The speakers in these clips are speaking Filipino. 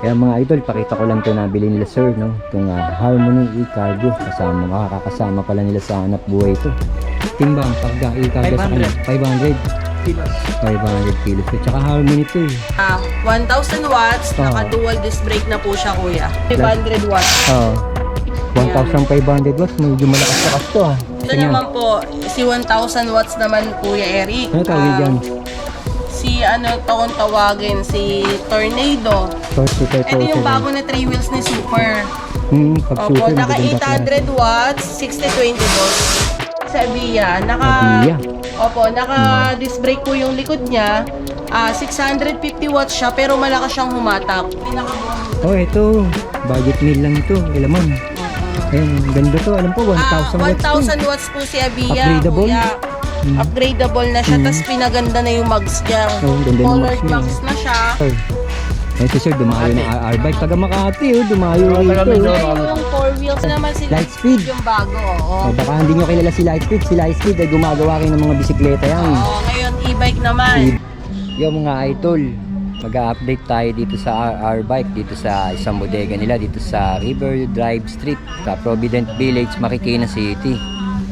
Kaya mga idol, pakita ko lang ito nabili nila sir, no? Itong Harmony e-cargo. Kasama, makakasama pala nila sa hanap buhay ito. Timbang, pagka e-cargo sa kanya, 500 kilos. 500 kilos. At saka Harmony ito eh. 1,000 watts, naka dual disc brake na po siya kuya. 500 watts. 1,500 watts, medyo malakas to ah. Ito naman po, si 1,000 watts naman kuya Eric. Ano tawag dyan? Si ano kung tawagin, si Tornado. Ito yung bago na 3 wheels ni Super. Pag Opo, super, naka maganda 800 watts, 60-20 volts. Sa Avia, naka disc brake po yung likod niya. 650 watts siya pero malakas siyang humatak. Oh, ito. Budget meal lang ito. Ilaman. Ayun, ganda to. Alam po, 1,000 watts. 1,000 watts po si Avia. Upgradable? Kuya. Upgradable na siya, tapos pinaganda na yung mugs niya. Ganda ng Colored mugs mugs na siya. Eh, si sir, dumayo ng R-bike. Taga Makati, dumayo rito. Yung 4 wheels naman si Lightspeed. yung bago. Oo. Baka hindi nyo kilala si Lightspeed. Si Lightspeed ay gumagawa kayo ng mga bisikleta yan. Oo, ngayon e-bike naman. Yo mga idol, mag-a-update tayo dito sa R-Bike, dito sa isang bodega nila, dito sa River Drive Street, sa Provident Village, Marikina City.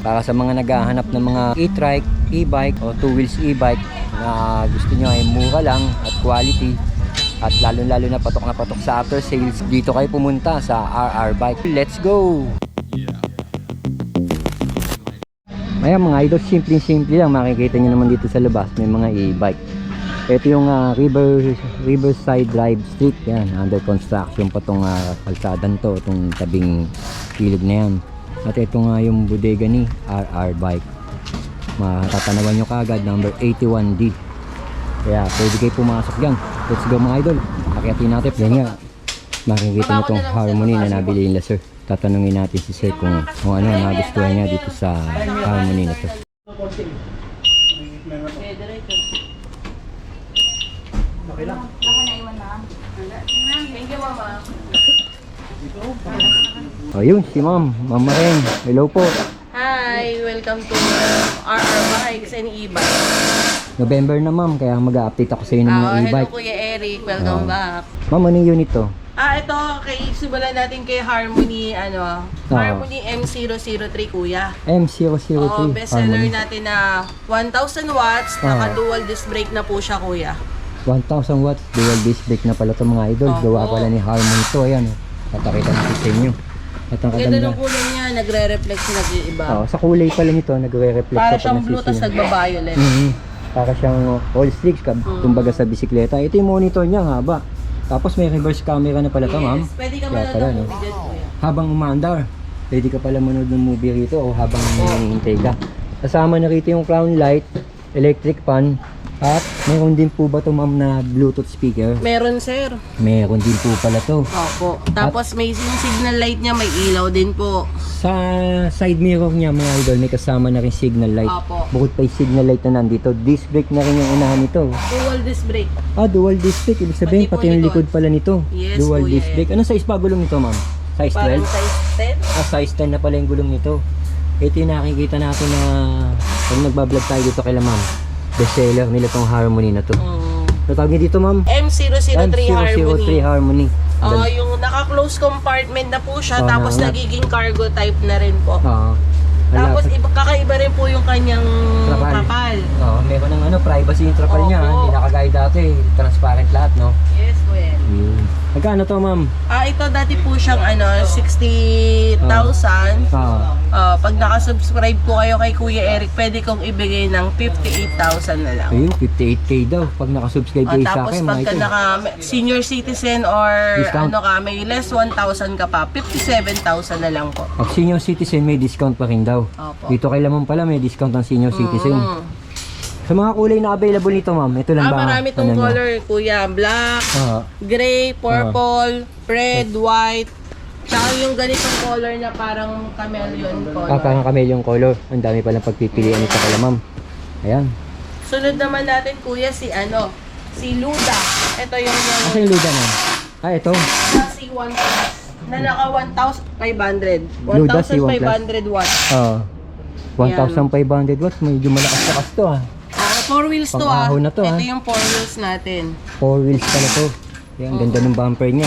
Para sa mga naghahanap ng mga e-trike, e-bike o 2 wheels e-bike na gusto nyo ay mura lang at quality at lalo na patok sa after sales, dito kayo pumunta sa RR Bike. Let's go! Ayan mga idol, simple lang, makikita nyo naman dito sa labas may mga e-bike. Ito yung Riverside Drive Street, yan, under construction pa tong kalsadan to, itong tabing kilid na yan. At ito nga yung bodega ni RR Bike. Matatanawan nyo kagad, number 81D. Kaya pwede kayo pumasok dyan. Let's go mga idol, akyatin natin. Yan nga, makikita nyo itong Harmony na nabili nila sir. Tatanungin natin si sir kung ano nagustuhan niya dito sa Harmony na to. Okay lang. Baka naiwan na. Thank you, mama. Ayun, si ma'am, Ma'am Maren. Hello po. Hi, welcome to RR Bikes and e-bike. November na ma'am, kaya mag-update ako sa inyo ng mga Hello e-bike. Kuya Eric, welcome back. Ma'am, anong unit to? Ito, simulan natin kay Harmony, Harmony M003 kuya. M003 Oo, bestseller Harmony. natin na 1,000 watts, naka dual disc brake na po siya kuya. 1,000 watts, dual disc brake na pala ito mga idol. Opo. Gawa pala ni Harmony to, ayan. Tatakita natin sa inyo. At ang Ganda kaganda. ng kulay niya, nagre-reflect siya nag-iiba. Sa kulay pala nito, nagre-reflect Para pa siyang ng blue, sisi tas niya. nagba-violet. Para siyang all slicks, kumbaga sa bisikleta. Ito yung monitor niya, ang haba. Tapos may reverse camera na pala ito, ma'am. Pwede ka Kaya manood pala, ng no? movie dyan kuya. Habang umaandar, pwede ka pala manood ng movie rito o habang hinihintay ka. Kasama na rito yung crown light, electric fan, at meron din po ba ito ma'am na Bluetooth speaker? Meron sir. Meron din po pala to. Opo. Tapos may yung signal light niya, may ilaw din po. Sa side mirror niya mga idol, may kasama na rin signal light. Opo. Bukod pa yung signal light na nandito, disc brake na rin yung unahan nito. Dual disc brake. Dual disc brake, ibig sabihin Pati po pati yung likod. likod pala nito. Yes, Dual kuya. disc brake. Anong size pa gulong nito ma'am? Size 12? Parang size 10. Size 10 na pala yung gulong nito. Ito yung nakikita natin na pag nagbablog tayo dito kay ma'am. Bestseller nila tong Harmony na to. Ano tawag niya dito ma'am? M003 Harmony. Harmony. Yung naka-close compartment na po siya, tapos nangat. nagiging cargo type na rin po. Tapos Wala. kakaiba rin po yung kanyang Trapal. trapal. Meron ng privacy yung trapal niya. Opo. Hindi nakagaya dati. Transparent lahat, no? Yes, kuya. Magkano to ma'am? Ito dati po siyang 60,000. Pag nakasubscribe po kayo kay Kuya Eric, pwede kong ibigay ng 58,000 na lang. Ayun, 58k daw. Pag nakasubscribe kayo sa Tapos akin, mga pagka ito. senior citizen or Discount. may less 1,000 ka pa, 57,000 na lang po. Pag senior citizen, may discount pa rin daw. Opo. Dito kay Lamang pala, may discount ng senior citizen. Sa mga kulay na available nito, ma'am, ito lang ba? Marami tong ano niya? color, kuya. Black, gray, purple, red, white. Tsaka yung ganitong color na parang chameleon color. Parang chameleon color. Ang dami palang pagpipilian nito kay Lamang. Ayan. Sunod naman natin, kuya, si Luda. Ito yung Asa yung luda na? Ito. C1 Plus na naka 1,500. Luda C1 Plus. 1,500 watts. 1,500 watts. Medyo malakas to 4 wheels to Pang-ahon na to, Ito ha? yung 4 wheels natin. 4 wheels pala to. Kaya ang ganda ng bumper niya.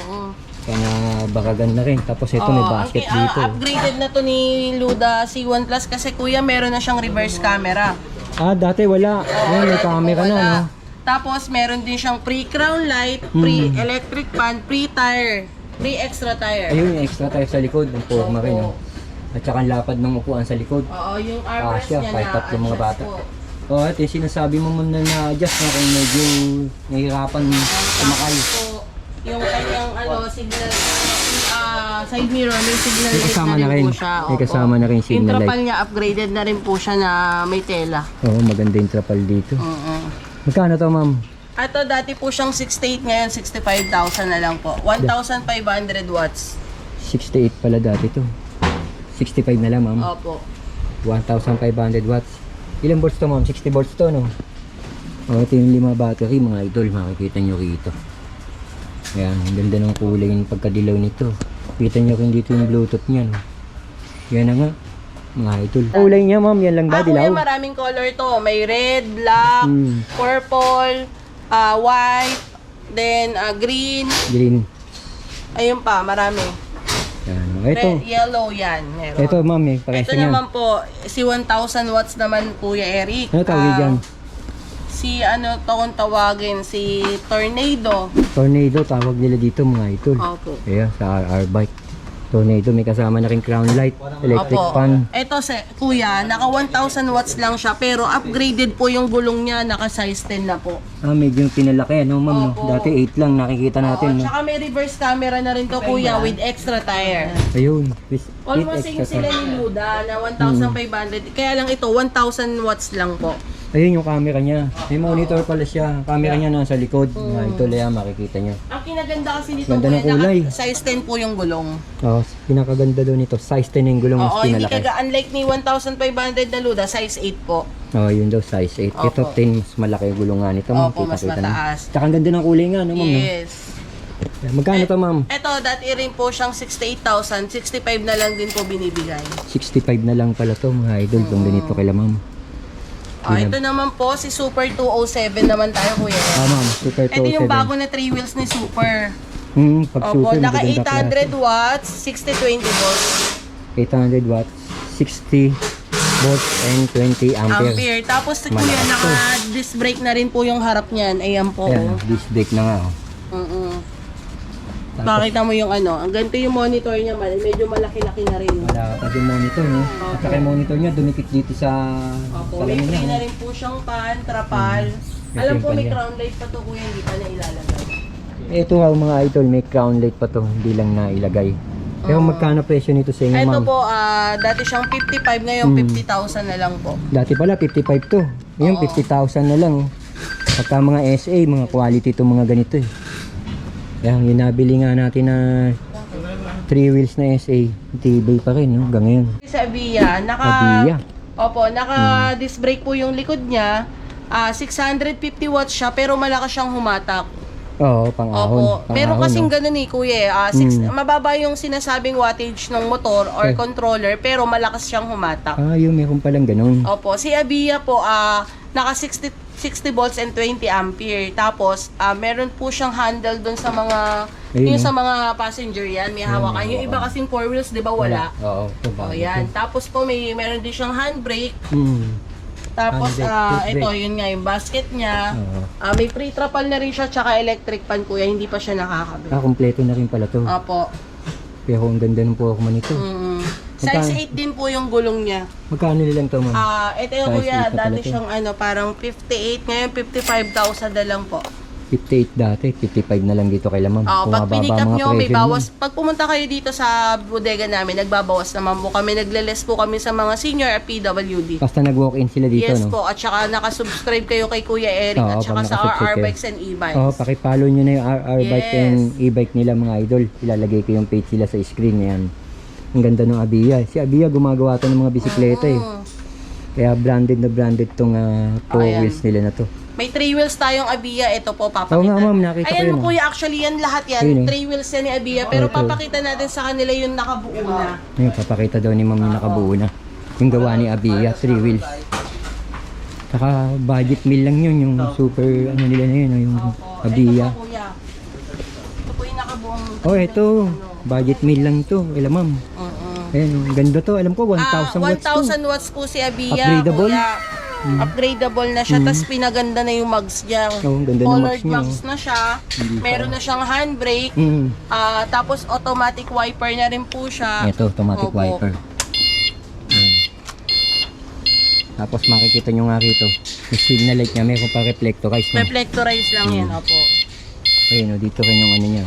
Oo. Kaya baka ganda rin. Tapos ito may basket dito. Upgraded na to ni Luda C1 Plus kasi kuya meron na siyang reverse camera. Ah, dati wala. Ngayon may camera na, no? Tapos meron din siyang pre-crown light, pre-electric fan, pre-tire, pre-extra tire. Ayun, yung extra tire sa likod. Ang forma rin, no? At saka ang lapad ng upuan sa likod. Oo, yung armrest Kasya, niya kahit na tatlong mga bata. po. Oh, at yung sinasabi mo muna na adjust na kung medyo nahihirapan sumakay. So, yung kanyang signal, side mirror, may signal May light kasama na na rin rin. po siya. May kasama na rin signal Yung light. trapal niya, upgraded na rin po siya na may tela. Oo, maganda yung trapal dito. Oo. Magkano to, ma'am? Ito, dati po siyang 68, ngayon 65,000 na lang po. 1,500 watts. 68 pala dati to. 65 na lang, ma'am. Opo. 1,500 watts. Ilang volts to, ma'am? 60 volts to, no? Oh, ito yung 5 battery, mga idol. Makikita nyo rito. Ayan, ang ganda ng kulay yung pagkadilaw nito. Kita nyo rin dito yung bluetooth niya, no? Yan na nga, mga idol. Kulay niya, ma'am, yan lang ba? Kuya, Dilaw? maraming color to. May red, black, purple, white, then green. Green. Ayun pa, marami. Yan. Ito. Red, yellow yan. Meron. Ito, ma'am, eh. Parehas Ito yan. naman po, si 1,000 watts naman, Kuya Eric. Ano tawag dyan? Si ano to kung tawagin, si Tornado. Tornado, tawag nila dito, mga idol. Opo. Ayan, sa RR bike. Tornado, may kasama na rin crown light, electric Opo. fan. Ito, kuya, naka 1,000 watts lang siya, pero upgraded po yung gulong niya, naka size 10 na po. Ah, medyo pinalaki, no, ma'am? No? Opo. Dati 8 lang, nakikita natin, no? Tsaka may reverse camera na rin to, kuya, with extra tire. Ayun. Almost same sila ni Luda na 1,500. Kaya lang ito, 1,000 watts lang po. Ayun yung camera niya. May monitor pala siya. Camera niya nasa likod. Ito lang, makikita niya. Ang kinaganda kasi nito, Ganda ng kuya, kulay. size 10 po yung gulong. Oh, pinakaganda daw nito. Size 10 yung gulong, mas Oo, hindi pinalaki. unlike ni 1,500 na Luda, size 8 po. Oh, yun daw, size 8. Ito, Opo. 10, mas malaki yung gulong nga nito. ma'am. Opo, mas Kita-kita na. mataas. Tsaka ang ganda ng kulay nga, no, ma'am? no? Yes. Magkano to, ma'am? Ito, dati rin po siyang 68,000. 65 na lang din po binibigay. 65 na lang pala to, mga idol. Kung ganito kila, ma'am. Ito naman po, si Super 207 naman tayo, kuya. Ah, ma'am, Super Ito yung 207. bago na 3 wheels ni Super. Pag Opo, super, naka maganda 800 klase. watts, 60-20 volts. 800 watts, 60 volts, and 20 ampere. Ampere. Tapos, kuya, Malakas to. naka-disc brake na rin po yung harap niyan. Ayan po. Ayan, disc brake na nga, oh. Makita mo yung ang ganito yung monitor niya, medyo malaki-laki na rin. Wala pa yung monitor, no? At saka yung monitor niya, dumikit dito sa Opo, may salamin niya. free na no? rin po siyang pan, trapal. Ito Alam yung po, may kanya. crown light pa to, kuya, hindi pa na ilalagay. Ito nga, mga idol, may crown light pa to, hindi lang nailagay. Pero magkano presyo nito sa inyo, Ito ma'am? po, dati siyang 55, ngayon 50,000 na lang po. Dati pala, 55 to. Ngayon, 50,000 na lang, oh. Pagka mga SA, mga quality itong mga ganito, eh. Yan, yung nabili nga natin na 3 wheels na SA, tibay pa rin, no? Hanggang ngayon. Sa Avia, Avia. Opo, naka-disc brake po yung likod niya. 650 watts siya, pero malakas siyang humatak. Oo, pang-ahon. Opo. Pero Pang-ahon, kasing no? ganun kuya. Mababa yung sinasabing wattage ng motor or controller, pero malakas siyang humatak. Ah, yung meron palang ganun. Opo, si Avia po, naka 60 volts and 20 ampere. Tapos, meron po siyang handle doon sa mga, Ayun, yung no? sa mga passenger yan, may hawakan. Yung iba kasing 4 wheels, di ba wala? Oo, ito O bago yan. to. Tapos po, meron din siyang handbrake. Hmm. Tapos, Handbrake, ito, foot yun nga, yung basket niya. Oo. May pre-trapal na rin siya, tsaka electric pan, kuya. Hindi pa siya nakakabit. Kompleto na rin pala to. Opo. Pero ang ganda ng forma nito. Size 8 din po yung gulong niya. Magkano nilang to, ma'am? Ito yung Size kuya, 8 na pala dati to. siyang parang 58, ngayon 55,000 na lang po. 58 dati, 55 na lang dito kay ma'am. Pag Bumababa pinick up mga nyo, may presyo bawas. Pag pumunta kayo dito sa bodega namin, nagbabawas naman po kami. Nagle-less po kami sa mga senior at PWD. Basta nag-walk-in sila dito, Yes no? po, at saka nakasubscribe kayo kay Kuya Eric Oo, at saka pag sa nakasubscribe RR kayo. Bikes and E-Bikes. Oo, pakipollow nyo na yung RR Bike Yes. and e-bike nila, mga idol. Ilalagay ko yung page sila sa screen. Yan. Ang ganda ng Avia. Si Avia gumagawa to ng mga bisikleta eh. Kaya branded na branded tong 4 Ayan. wheels nila na to. May 3 wheels tayong Avia. Ito po, papakita. Oo nga, ma'am, nakita ko Ayan yun, mo kuya, actually yan lahat yan. Ayun, 3 wheels yan ni Avia. Pero Ito. papakita natin sa kanila yung nakabuo na. Ngayon, papakita daw ni ma'am yung nakabuo na. Yung gawa ni Avia, 3 wheels. Saka budget meal lang yun, yung super ano nila na yun, yung Avia. Ito po kuya. buong... Oh, ito. Budget meal lang to. Ilan, ma'am? Ayan, ang ganda to. Alam ko, 1,000 watts to. 1,000 watts po si Abia. Upgradable? Kuya. Upgradable na siya. Tapos pinaganda na yung mugs niya. Oh, ang ganda ng Colored mugs niya. mugs na siya. Meron na siyang handbrake. Tapos automatic wiper na rin po siya. Ito, automatic Opo. wiper. Ayan. Tapos makikita nyo nga rito. Yung signal light niya, meron pa reflectorize na. Reflectorize lang yan, opo. Ayun, oh, dito rin yung ano niya.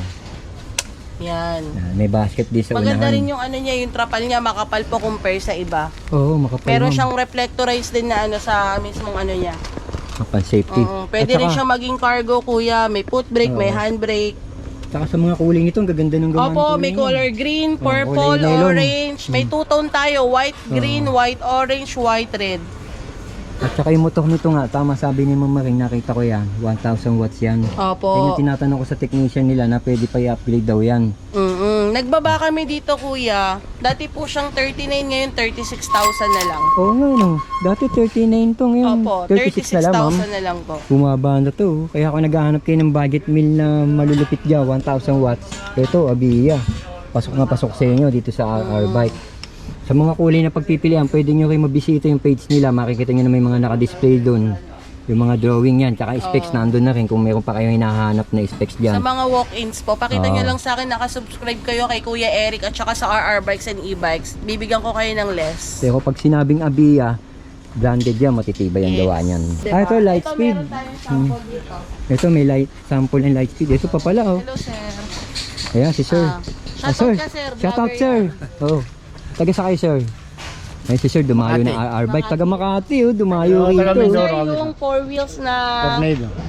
Yan. Ayan, may basket din sa Maganda unahan. rin yung ano niya, yung trapal niya makapal po compare sa iba. Oo, makapal, Meron ma'am. siyang reflectorize din na ano sa mismong ano niya. Kapal safety. Pwede At rin saka- siya maging cargo, kuya. May foot brake, may handbrake. Saka sa mga kulay nito, ang gaganda ng gawa ng Opo, kulay may niya. color green, kulay purple, nylon. orange. May two-tone tayo, white, green, white, orange, white, red. At saka yung motor nito nga, tama sabi ni Mama Ring, nakita ko yan, 1,000 watts yan. Yan Opo. yung tinatanong ko sa technician nila na pwede pa i-upgrade daw yan. Nagbaba kami dito, kuya. Dati po siyang 39, ngayon 36,000 na lang. Oo nga no, dati 39 to ngayon. Opo, 36 na lang, ma'am. 36,000 na lang po. Bumaba na to. Kaya ako naghahanap kayo ng budget meal na malulupit dyan, 1,000 watts. Ito, Abia. Pasok na pasok sa inyo dito sa RR Bike. Sa mga kulay na pagpipilian, pwede nyo kayo mabisita yung page nila. Makikita nyo na may mga naka-display doon. Yung mga drawing yan, tsaka specs nandun na rin kung meron pa kayong hinahanap na specs Sa dyan. mga walk-ins po, pakita Oo. nyo lang sa akin, nakasubscribe kayo kay Kuya Eric at saka sa RR Bikes and E-Bikes. Bibigyan ko kayo ng less. Pero pag sinabing Abia, branded yan, matitibay ang gawa niyan. Diba? Ah, ito light Ito, speed. meron tayong sample dito. Ito may light sample and light speed. Ito pa pala oh. Hello, sir. Ayan si sir. Shoutout ka, sir. Shoutout Vlogger sir. yan. Oh. Taga sa kayo sir. Ay si sir dumayo ng RR Bike. Taga Makati oh, dumayo rito. Sir, yung 4 wheels na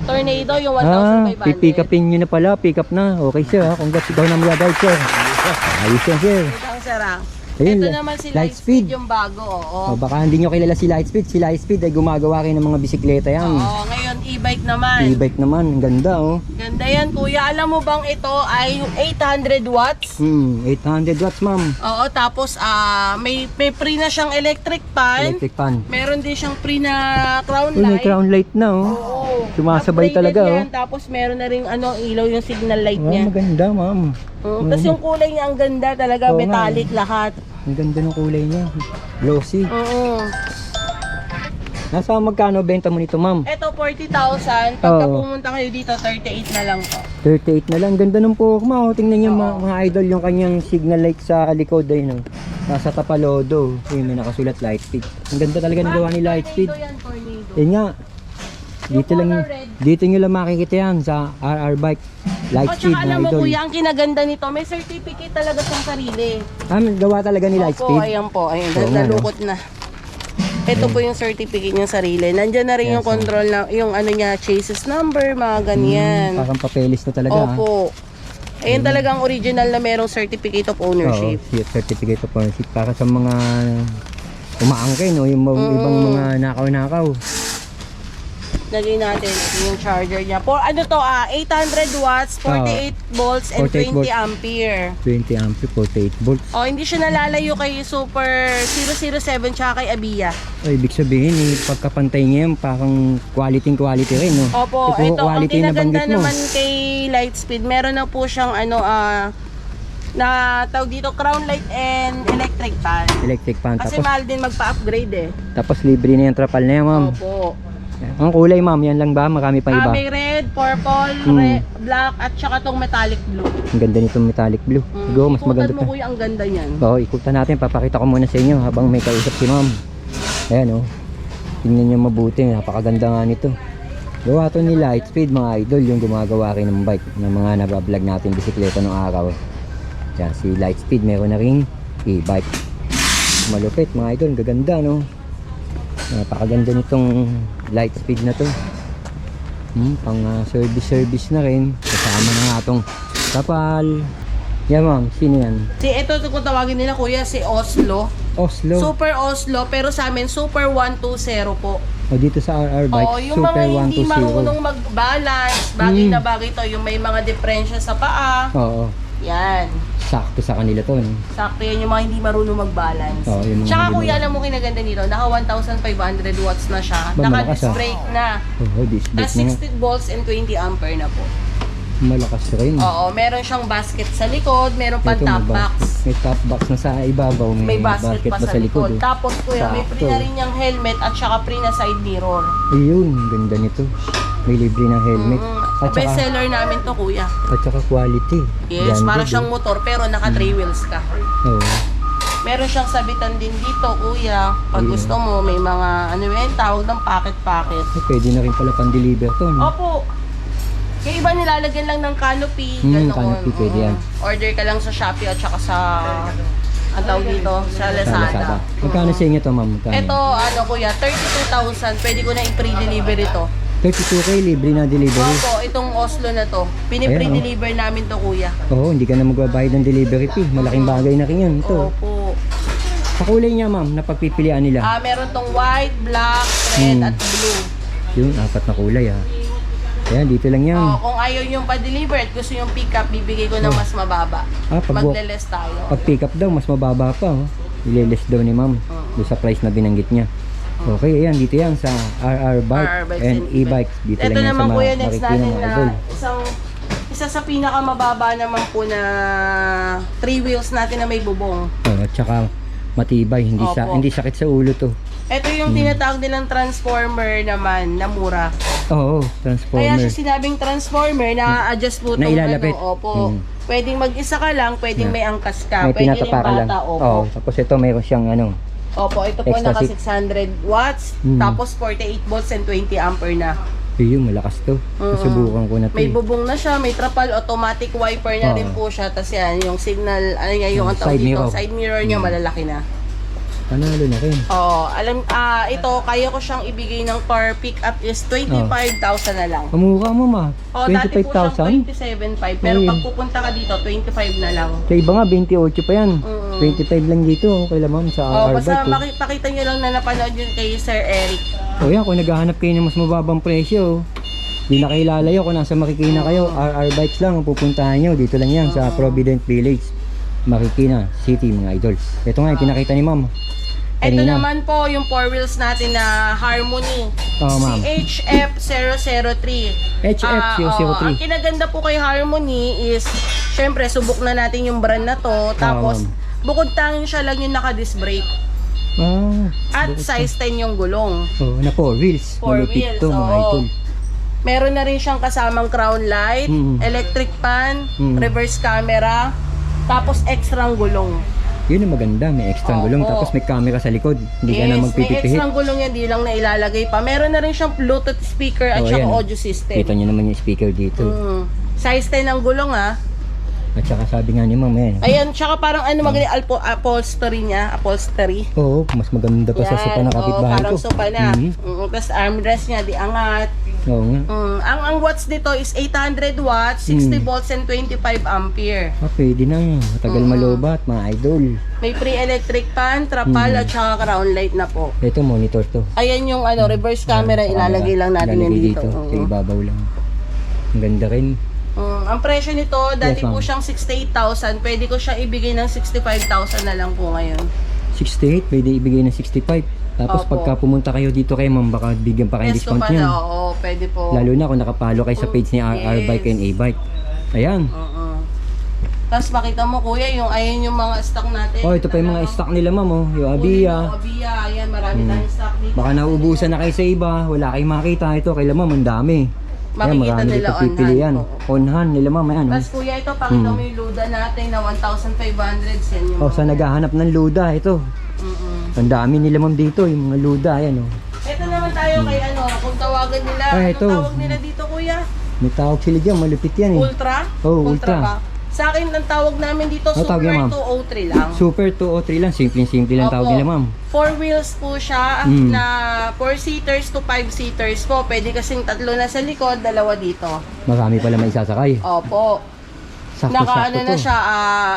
tornado, yung 1,500. Pipick upin nyo na pala. Pick up na. Okay sir ha. Congrats ikaw na mga guys sir. Ayos yan sir. Ito ang sir, ah. Ayun, Ito naman si Lightspeed. Lightspeed, yung bago, oo. Oh, baka hindi nyo kilala si Lightspeed. Si Lightspeed ay gumagawa rin ng mga bisikleta yan. Oo, ngayon e-bike naman. E-bike naman. Ang ganda oh. Ganda yan, kuya. Alam mo bang ito ay 800 watts? 800 watts ma'am. Oo, tapos may free na siyang electric pan. Electric fan. Meron din siyang free na crown Oh, may light. crown light na oh. Oo. Sumasabay Upgraded talaga yan. oh. Tapos meron na ring ilaw yung signal light Wow, niya. maganda ma'am. Tapos yung kulay niya ang ganda talaga, Oo nga, metallic lahat. Ang ganda ng kulay niya. Glossy. Oo. Nasa magkano benta mo nito ma'am? Ito 40,000. Pagka Oo. pumunta kayo dito, 38 na lang po. 38 na lang. Ganda ng forma oh. Tingnan niyo mga idol yung kanyang signal light sa likod ay no. Nasa Tapalodo. Ayun, may nakasulat Lightspeed. Ang ganda talaga ng gawa ni Lightspeed. Tornado yan, tornado. Yan nga. Dito lang color red. dito niyo lang makikita yan sa RR Bike. O Lightspeed tsaka mga alam mo idol. kuya, ang kinaganda nito, may certificate talaga sa sarili. Gawa talaga ni Opo, Lightspeed. ayan po. Ayan, Oo nga, no? nalukot na. Ito po yung certificate niya sarili. Nandiyan na rin yung control na, yung ano niya, chassis number, mga ganyan. Parang papeles na talaga. ha? Opo. Ayan talaga ang original na merong certificate of ownership. Oo, certificate of ownership para sa mga umaangkin no, yung ibang mga nakaw-nakaw. Lagay natin yung charger niya. Ano to 800 watts, 48 volts, and 48 20 volts. ampere. 20 ampere, 48 volts. Oh, hindi siya nalalayo kay Super 007 tsaka kay Abia. Ay, ibig sabihin, pagkapantay niya yan, parang quality rin, no? Opo, Puro ito ang quality na kinaganda banggit mo. naman kay Lightspeed. Meron na po siyang na tawag dito crown light and electric fan. Electric fan. Kasi Tapos, mahal din magpa-upgrade eh. tapos libre na yung trapal na yan, ma'am. Opo. Ang kulay, ma'am, yan lang ba? Marami pa iba. May red, purple, black at saka tong metallic blue. Ang ganda nitong metallic blue. Siguro, mas maganda Ikutan mo pa. kuya, ang ganda niyan. Oo, ikutan natin. Papakita ko muna sa inyo habang may kausap si ma'am. Ayan, oh. Tingnan nyo mabuti. Napakaganda nga nito. Gawa to ni Lightspeed, mga idol. Yung gumagawa rin ng bike. Ng mga nabablog natin bisikleta ng araw. Yan, si Lightspeed. Meron na ring e-bike. Malupit, mga idol. Gaganda, no? Napakaganda nitong Lightspeed na to. Pang service na rin. Kasama na nga itong kapal. Yan, ma'am. Sino yan? Ito kung tawagin nila kuya, si Oslo. Oslo. Super Oslo, pero sa amin Super 120 po. O dito sa RR Bike, Oo, yung Super mga hindi 120. marunong mag-balance, bagay na bagay to, yung may mga diferensya sa paa. Oo. Yan. Sakto sa kanila to, no? Sakto yan yung mga hindi marunong mag-balance. Oo, yung mga Tsaka hindi kuya, alam mo kinaganda nito, naka 1,500 watts na siya. Ba, malakas, Naka-disc brake na. Oo, disc brake Tapos na nga. 60 volts and 20 ampere na po. Malakas rin. Oo, meron siyang basket sa likod, meron pang Ito, top box. May top box na sa ibabaw. May basket pa sa likod. oh. Tapos kuya, may Sakto. free na rin yung helmet at saka free na side mirror. Ayun, ganda nito. May libre na helmet. At Best saka, seller namin to kuya. at saka quality. Yes, Yan para din, siyang motor pero naka 3 wheels ka. Oo. Meron siyang sabitan din dito kuya. Pag Yeah. gusto mo, may mga ano yun, tawag ng packet-packet. Ay, pwede na rin pala pang-deliver to. No? Opo. Kaya iba nilalagyan lang ng canopy, ganoon. canopy, pwede yan. Order ka lang sa Shopee at saka sa ang tawag dito, sa Sa Lazada. Lazada. Magkano sa inyo to, ma'am? Magkano? Ito, ano kuya, 32,000. Pwede ko na i-free delivery to. 32K, libre na delivery. Opo, itong Oslo na to. Pini-free Ayan, oh. deliver namin to kuya. Oo, hindi ka na magbabayad ng delivery fee. Malaking bagay na rin yan. Ito. Opo. Sa kulay niya, ma'am, na pagpipilian nila. Meron tong white, black, red, at blue. Yun, 4 na kulay ha. Ayan, dito lang yan. Kung ayaw yung pa-deliver at gusto yung pick up, bibigay ko ng mas mababa. Pag Magle-less tayo. pick up daw, mas mababa pa. Oh. Ile-less daw ni ma'am. Doon sa price na binanggit niya. Okay, ayan, dito yan sa RR Bike RR Bikes and and E-Bikes. Dito Ito lang yan naman sa kuya, next Marikina, natin mga na idol. isa sa pinakamababa naman po na 3 wheels natin na may bubong. At saka matibay, Opo. hindi sakit sa ulo to. Ito yung tinatawag nilang transformer naman na mura. Oo, Kaya transformer. siya sinabing transformer, na-adjust po Na itong ilalapit. Opo. Pwedeng mag-isa ka lang, pwedeng may angkas ka, May pwede rin pinatapakan lang. bata, Oo, opo. tapos ito mayroon siyang ano. Opo, ito po Extra naka seat. 600 watts, tapos 48 volts and 20 ampere na. Yung malakas to. Nasubukan ko na to. May bubong na siya, may trapal, automatic wiper na rin po siya. Tapos yan, yung signal, ano nga yung ang tawag Side dito, mirror. side mirror niya malalaki na. Panalo na rin. Oo, ito, kaya ko siyang ibigay ng per pick up is 25,000 na lang. Kamukha mo ma. Dati po siyang 25,000? 27,500, pero pag pupunta ka dito, 25 na lang. Sa iba nga 28 pa yan. 25 lang dito. Okay lang ma'am sa RR Basta Bike. pakita nyo lang na napanood yun kay Sir Eric. O yan, kung naghahanap kayo ng mas mababang presyo, di na kayo lalayo. Kung nasa Marikina kayo, RR Bikes lang ang pupuntahan nyo. Dito lang yan sa Provident Village, Marikina City, mga idols. Ito nga yung pinakita ni ma'am. Ito Kanina. naman po yung 4 wheels natin na Harmony. Oo, ma'am. HF003. HF003. Ang kinaganda po kay Harmony is, syempre, subok na natin yung brand na to. Tapos, bukod tanging siya lang yung naka-disc brake. At size 10 yung gulong. Oh, na 4 wheels. 4 Malupit wheels, to, mga oo. idol. Meron na rin siyang kasamang crown light, electric fan, reverse camera, tapos extra gulong. Yun ang maganda, may extra gulong. Opo. Tapos may camera sa likod. Hindi ka na May magpipipihit. extra gulong yan, di lang na ilalagay pa. Meron na rin siyang Bluetooth speaker at Oh, saka yan. audio system. Kita nyo naman yung speaker dito. Size 10 ang gulong ha. At saka sabi nga ni ma'am, Ayan, tsaka parang ano magaling upholstery niya, upholstery. oo, mas maganda pa sa sopa na kapitbahay parang ko. sopa na. Tapos armrest niya, di angat. Oo nga. Ang watts dito is 800 watts, 60 volts and 25 ampere. Pwede na. Matagal malobat, mga idol. May pre-electric fan, trapal at saka crown light na po. Ito, monitor to. Ayan yung reverse camera, ilalagay lang natin yan Ilalagay dito. Sa ibabaw lang. Ang ganda rin. Ang presyo nito, dati Yes, po ma'am. siyang 68,000. Pwede ko siyang ibigay ng 65,000 na lang po ngayon. 68, pwede ibigay ng 65. Tapos Opo. pagka pumunta kayo dito kay ma'am, baka bigyan pa kayo Yes, discount pa niyan. na. Oo, pwede po. Lalo na kung nakapalo kayo sa page ni RR Yes. Bike and A-Bike. Ayan. Tapos makita mo kuya, ayun yung mga stock natin. Oh, ito pa yung mga stock nila ma'am, oh. Yung Abia. Abia. Ayan, marami tayong stock dito. Baka nauubusan na kayo sa iba, wala kayong makita. Ito kay ma'am, ang dami. Makikita marami nila dito pipilian. on On-hand nila ma'am, ayan. Tapos kuya, ito, pakita mo yung luda natin na 1,500 yan yung Oh, sa naghahanap ng luda, ito. Ang dami nila ma'am dito, yung mga luda, ayan oh. Ito naman tayo kay kung tawagan nila. Ito. Anong tawag nila dito kuya? May tawag sila dyan, malupit yan eh. Ultra? Oh, Ultra. ba? Sa akin, ang tawag namin dito, Ano tawag Super niya, ma'am? 203 lang. Super 203 lang, simple-simple lang tawag Opo. nila ma'am. 4 wheels po siya na 4-seaters to 5-seaters po. Pwede kasing 3 na sa likod, 2 dito. Marami pala may isasakay. Opo. Sakto-sakto Naka na to. siya,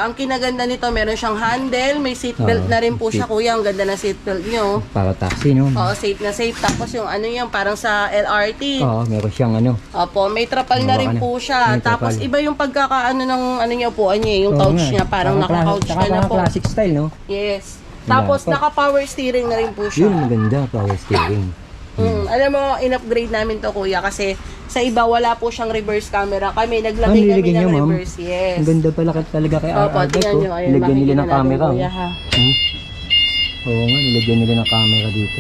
ang kinaganda nito, meron siyang handle, may seatbelt na rin po siya kuya. Ang ganda na seatbelt nyo. Para taxi, no? Oo, safe na safe. Tapos yung yung parang sa LRT. Oo, meron siyang ano. Opo, may trapal na rin Hawakan na. po siya. May Tapos trapal. iba yung pagkakaano ng niya upuan niya, yung Oo couch nga. niya, parang naka-couch ka na parang po. classic style, no? Yes. Wala Tapos pa. naka-power steering na rin po Yun, siya. maganda, power steering. Alam mo, in-upgrade namin to kuya kasi Sa iba, wala po siyang reverse camera. Kami, naglagay kami nilagyan ng niyo, ma'am? reverse. Yes. Ang ganda pala talaga kay Opo, RR Bike, tingnan oh. nyo. Ayun, Nilagyan nila ng makikita natin, camera, kuya, oh. ha? Oo nga, nilagyan nila ng camera dito.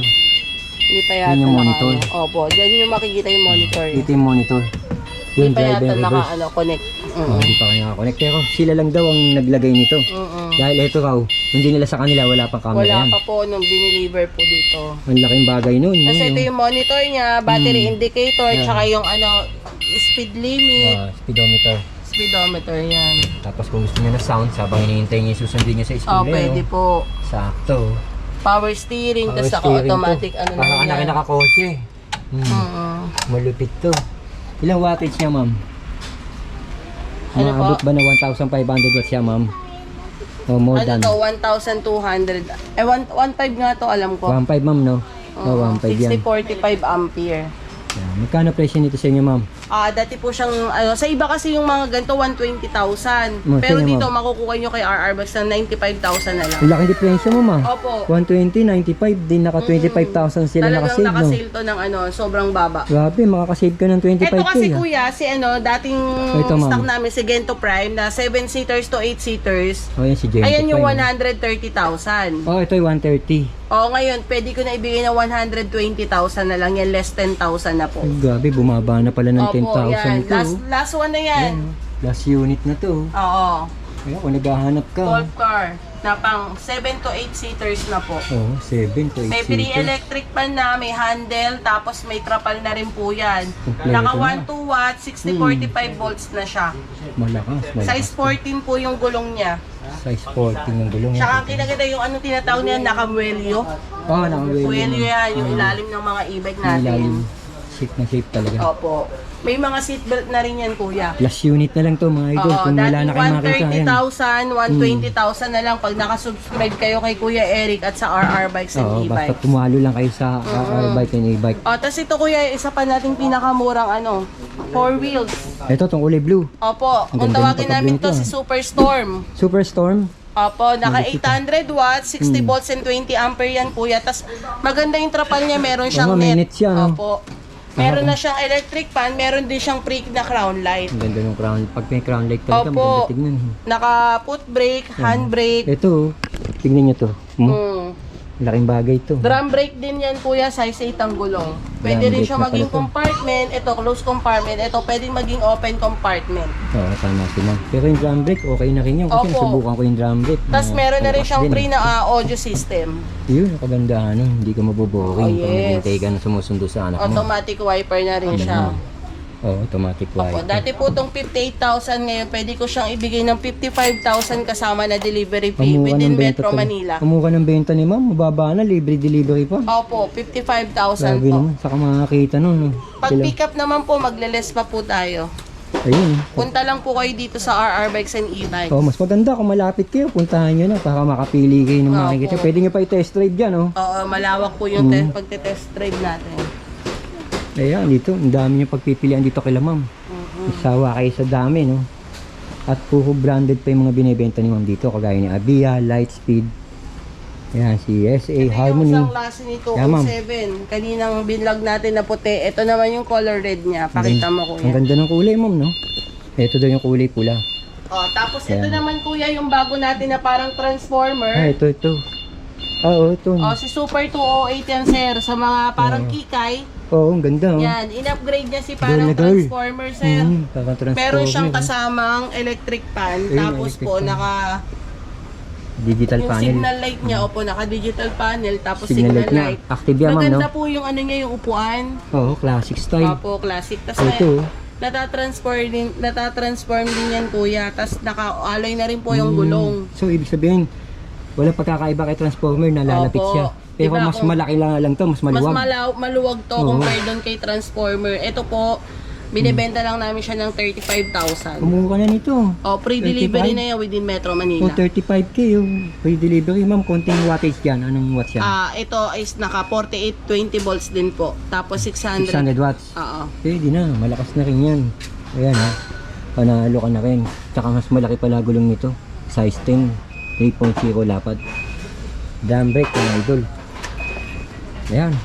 Hindi pa yata Yun yung monitor. Opo, dyan yung makikita yung monitor. Dito yung monitor. Hindi Yung pa driver yata reverse. connect. Oh, hindi pa kaya nakakonect. Pero sila lang daw ang naglagay nito. Dahil ito raw, hindi nila sa kanila, wala pang camera Wala yan. pa po nung dineliver po dito. Ang laking bagay nun. Kasi ito yung monitor niya, battery indicator, Yeah. tsaka yung speed limit, Speedometer. speedometer yan. Tapos kung gusto niyo na sound, habang hinihintay niyo susundin niyo sa school. Oh, pwede po. Sakto. Power steering, tapos saka automatic, ano Parang na anak yan. nakakotse. Malupit to. Ilang wattage siya, ma'am? Ano Maabot po? ba na 1,500 watts siya, ma'am? O more Ano than? to, 1,200. 1.5 nga to, alam ko. 1,500, ma'am, no? O, 1,500 yan. 6045 ampere. Yan. Magkano presyo nito sa inyo, ma'am? Dati po siyang, sa iba kasi yung mga ganito, 120,000. Pero Sige, dito, ma'am. makukuha nyo kay RR Bags ng 95,000 na lang. Ang laki diferensya mo, ma'am. Opo. 120, 95, din naka 25,000 sila Talagang nakasave, no? nakasale to ng sobrang baba. Grabe, makakasave ka ng 25k. Ito kasi ah. kuya, dating Ito, ma'am. stock namin, si Gento Prime, na 7-seaters to 8-seaters. Oh, yan si Jen. Ayan yung 130,000. Oh, ito yung 130. Ngayon, pwede ko na ibigay na 120,000 na lang yan, less 10,000 na po. Oh, grabe, bumaba na pala ng 10,000 yan. ito. Last one na yan. Ayan, last unit na to. Oo. Ayan, kung naghahanap ka. Golf car na pang 7 to 8 seaters na po. Oh, 7 to 8 May free electric pan na, may handle, tapos may trapal na rin po yan. Kompleto Naka na. 1 watt, 60-45 volts na siya. Malakas, malakas. Size 14 po yung gulong niya. Size 14 yung gulong. Tsaka ang kinaganda yung tinatawag niya, nakamuelyo. Oh, nakawin. Muelyo yan, yung ilalim ng mga e-bike Ilalim. natin. Shape na shape talaga. Opo. May mga seatbelt na rin yan, kuya. Plus unit na lang to mga idol. Oo, Kung wala dating na kayong makita, ayan. 130,000, 120,000 na lang pag nakasubscribe kayo kay Kuya Eric at sa RR Bikes and Oo, basta E-Bike. pumalo lang kayo sa RR Bike and E-Bike. Tapos ito kuya, isa pa nating pinakamurang 4 wheels. Ito, tong kulay blue. Opo, Ang kung ganda ng tawagin namin pagka-blue to nito, si Superstorm. Superstorm. Opo, naka 800 watts, 60 volts and 20 ampere yan kuya. Tapos maganda yung trapal niya, meron siyang may net. net siya, no? Opo. Meron na siyang electric fan, meron din siyang pre na crown light. Ang ganda ng crown. Pag may crown light talaga, Opo. maganda tignan. Naka foot brake, hand brake. Ito, tignan nyo to. Laking bagay to. Drum brake din yan kuya, size 8 ang gulong. Pwede Drum rin brake siya na maging pala to. compartment, ito closed compartment, ito pwedeng maging open compartment. Oo, tama si ma'am. Pero yung drum brake, okay na rin yun. Kasi Opo. nasubukan ko yung drum brake. Tapos meron na rin malakas siyang din. free na audio system. Yun, ang kagandahan nun. Hindi ka maboboring. Oh, Pag yes. naghintay ka na sumusundo sa anak mo. Automatic wiper na rin siya. Oo, automatic Opo, wiper. dati po itong 58,000 ngayon, pwede ko siyang ibigay ng 55,000 kasama na delivery fee Kamukha within ng benta Metro to. Manila. Kamukha ng benta ni ma'am, mababa na, libre delivery pa. Opo, 55,000 Grabe po. naman, saka makakita nun. No? Pag Sila- pick up naman po, magle-less pa po tayo. Ayun. Punta lang po kayo dito sa RR Bikes and E-Bikes. Oh, mas maganda kung malapit kayo, puntahan nyo na para makapili kayo ng Opo. makikita. Pwede nyo pa i-test drive dyan, oh. Oo, malawak po yung pagte-test drive natin. Ayan, dito, ang dami nyo pagpipilian dito kila ma'am. Sawa kayo sa dami, no? At puro branded pa yung mga binibenta ni ma'am dito, kagaya ni Abia, Lightspeed. Ayan, si SA, Harmony. Ito yung isang klase ni Yeah, ma'am. 207. Kaninang binlog natin na puti. Ito naman yung color red niya. Pakita mo Ang kuya. ganda ng kulay, ma'am, no? Ito daw yung kulay pula. Tapos ito naman kuya yung bago natin na parang transformer. Ah, ito. Oo, ito. Si Super 208 yan sir. Sa mga parang kikay. Oo, ang ganda, oh. Yan, in-upgrade niya si parang Girl na girl. transformer sir. Parang transformer. Meron siyang kasamang electric pan. Ayun, Tapos electric po pan. Digital yung panel. signal light niya. Opo, naka-digital panel. Tapos Signal signal, light niya. light. Active yan, ma'am, no? Maganda po yung ano niya, yung upuan. Oo, classic style. Opo, classic. Tapos Ito, natatransform din yan kuya. Tapos naka-alloy na rin po yung gulong. So, ibig sabihin, walang pagkakaiba kay transformer na lalapit Opo. siya. Pero Iba mas kung- malaki lang to, mas Mas maluwag. maluwag to Oo. compared doon kay transformer. Ito po, binibenta lang namin siya ng 35,000. Kumuha ka na nito. Pre-delivery 35? na yan within Metro O, Manila. 35k yung free delivery, ma'am. Konting wattage yan. Anong watts yan? Ito is naka 48 20 volts din po. Tapos 600. 600 watts. Oo. Pwede na, malakas na rin yan. Ayan ha, panalo ka na rin. Tsaka mas malaki pala gulong nito. Size 10, 3.0 lapad. Dam brake, mga idol. Ayan.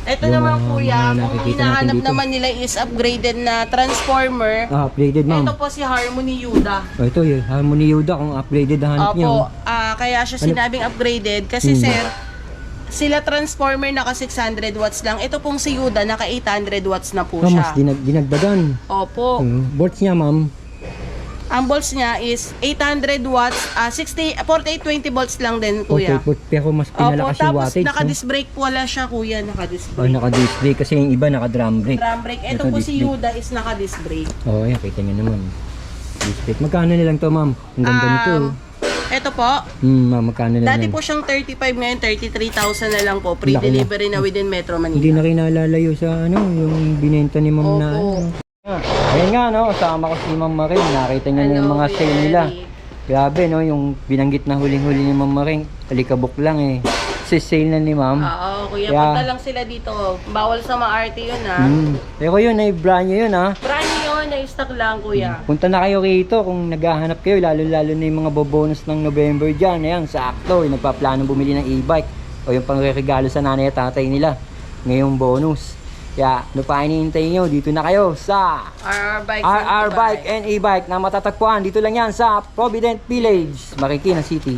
Ito Yung, naman mga kuya, kung nakikita natin hinahanap dito. naman nila is upgraded na transformer. Upgraded ma'am. Ito po si Harmony Yuda. Ito yun, Harmony Yoda kung upgraded na hanap niya. Opo, kaya siya sinabing upgraded kasi sir, sila transformer naka 600 watts lang. Ito pong si Yuda naka 800 watts na po Mas siya. dinagdagan. Opo. Volts niya ma'am. Ang volts niya is 800 watts, 4820 volts lang din kuya. Okay, pero mas Opo, pinalakas yung tapos wattage. naka-disc brake wala siya kuya, naka-disc Oh, brake. naka-disc brake kasi yung iba naka-drum brake. Drum brake. Ito Ito, po disc si brake. Yuda is naka-disc brake. Oh, yan, kita niyo naman. Disc brake. Magkano nilang to ma'am? Ang ganda nito. Ito po, Ma'am, magkano lang dati yan? po siyang 35 ngayon, 33,000 na lang po. Free delivery na within Metro Manila. Hindi na kayo nalalayo sa ano, yung binenta ni ma'am na Opo. ano. Ayan nga no, kasama ko si Ma'am Maring. Nakita niyo na yung Hello, mga Kuya sale nila. Eric. Grabe no, yung binanggit na huling-huli ni Ma'am Maring. Alikabok lang eh. Kasi sale na ni Ma'am. Oo, kuya, Kaya- punta lang sila dito. Bawal sa mga RT yun ha. Pero yun, ay brand nyo yun ha. Brand new yun, na-stock lang kuya. Punta na kayo rito kung naghahanap kayo, lalo-lalo na yung mga bonus ng November dyan. Ayan, sakto, yung nagpaplano bumili ng e-bike o yung pangregalo sa nanay at tatay nila. Ngayong bonus. Kaya, ano pa hinihintay nyo? Dito na kayo sa RR Bike. RR Bike and e-bike na matatagpuan. Dito lang yan sa Provident Village, Marikina City.